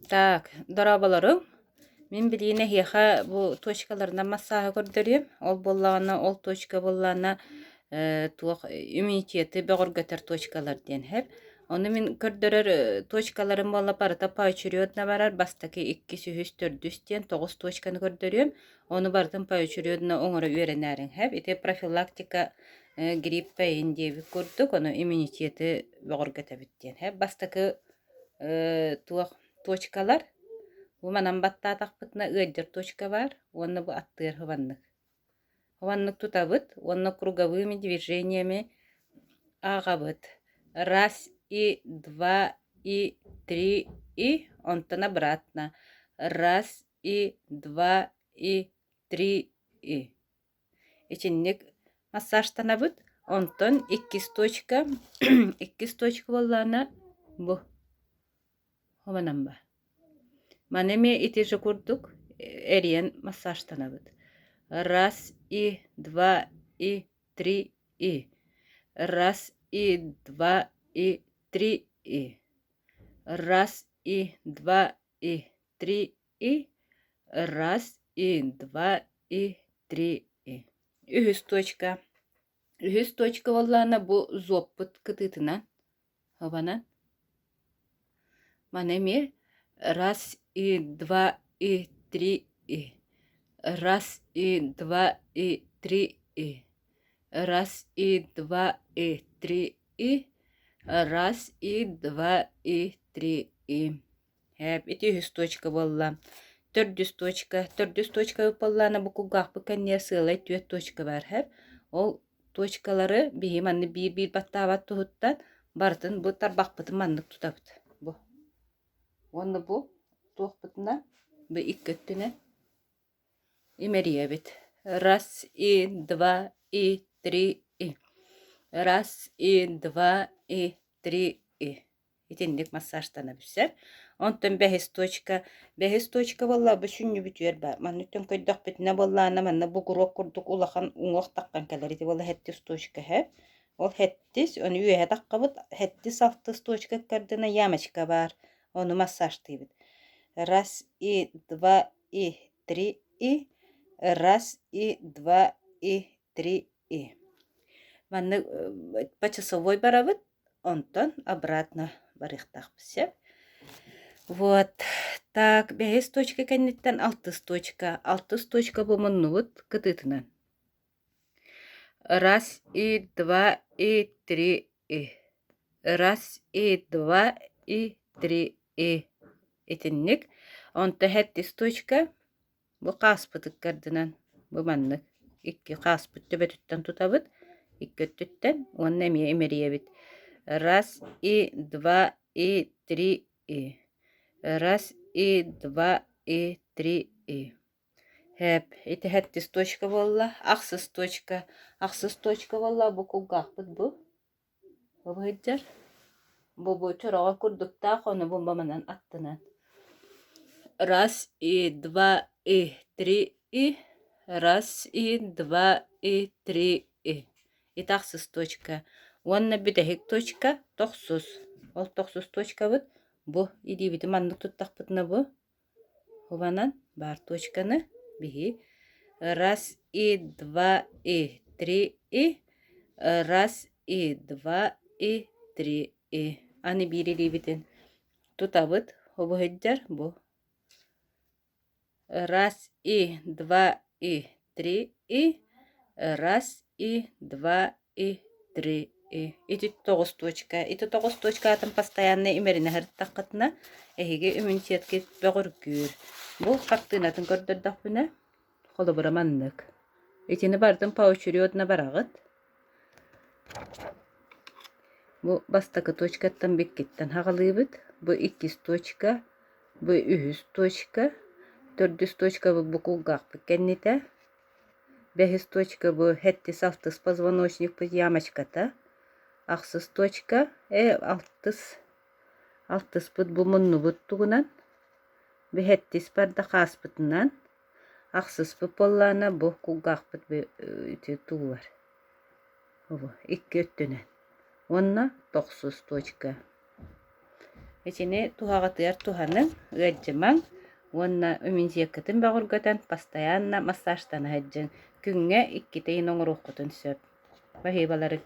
Так, дорабаларым. Мен билине хеха бу точкаларына массага көрдөрүм. Ол боллагана, ол точка боллана туак иммунитети бөгөргөтөр точкалар ден хеп. Оны мен көрдөрөр точкаларым болла барыта пайчурёдна барар. Бастаки 2 сүхүс 4 ден 9 точканы көрдөрүм. Оны бартын пайчурёдна оңора үйренерин хеп. Ите профилактика гриппа индеби көрдүк. Оны иммунитети бөгөргөтөбүт ден хеп. Бастаки туак точкалар. Бу манан баттаатакпытына ыаддер точка бар. Оны бу аттыр хываннык. Хываннык тутабыт. Оны круговыми движениями агабыт. Раз и два и три и онтон обратно. Раз и два и три и. Ичинник массажтанабыт. Онтон 2 точка 2 точка боллана бу. Хыванан ба. Манеме итежи курдук, эриен массажтанабыт. Раз и два и три и. Раз и два и три и. Раз и два и три и. Раз и два и три и. Үхүс точка. Үхүс точка боллана бу зоппут кытытынан. Хабанан. Манеме раз и два и три и. Раз и два и три и. Раз и два и три и. Раз и два и три и. Хеп, ити үс точка болла. 400 точка. 400 точка боллана бу кугак кенне сылай 4 точка бар хеп. Ол точкалары бии манны бир баттабат тухуттан бартын бу тарбакпытын маннык тутабыт. Бу. Оны бу тухпытына бу иккөттүнө имериебит. Раз и два и три и. Раз и два и три и. Итинник массажтана бисер. Онтон 5 точка. 5 точка болла бу шүннү бүтүер ба. Манныттан көйдөх битне боллана манна бу гурок курдук улахан уңок таккан келерити болла 7 точка хеп. Ол 7 оны үйе таккабыт 7-6 точка кардына ямочка бар. Оны массажтыйбыт. Раз и два и три и. Раз и два и три и. Манны по часовой барабыт, онтон обратно барыхтахпыз. Вот. Так, 5 точка кеннеттен 6 точка. 6 точка бумыннубут кытытынан. Раз и два и три и. Раз и два и три и. Итинник. Онто 7 точка. Бу каспытык кардынан. Бу маннык. 2 каспыт төбөтүттен тутабыт. 2 төттен. Онна эмериебит. Раз и два и три и. Раз и два и три и. Хеп. Ити 7 точка болла. 6 точка. 6 точка болла. Бу кугакпыт бу. Бу хыджар. Бу чорога курдуктаа кону бомбаманан аттынан. Раз и два и три и. Раз и два и три и. Итаксыз точка. Онна бидехик точка 9. Ол 9 точка бит. Бу иди бит мандык туттакпытына бу. Хованан бар точканы биги. Раз и два и три и. Раз и два и три и. Аны бири битен тутабыт. Хобу хеджар бу. Раз и два и три и. Раз и два и три и. Ити 9 точка. Ити 9 точка атын постоянно имерине хырттаккытына эхиге иммунитетке бөгөргүр. Бу кактыынатын көрдөрдөхүнө холобураманнык. Итини бардын паучуриодна барагыт. Бу бастакы точкаттан беккеттен хагалыйбыт. Бу 2 точка. Бу 3 точка. 4 точка бу кулгак кенните. 5 точка бу 7-6 позвоночник бу ямочката. 6 точка 6 бут бу мунну буттугунан. Бу 7 барда каспытынан. 6 бу поллана бу кулгак бу тугур. Бу 2 өттөнөн. Онна 9 точка. Içini tuhagatıyar tuhanın ıcımang. Onna ümünjekketin bagurgatan pastayanna massajtana hajjın. Küңňe 2 teyin oňuruqkutun söp. Bahibaları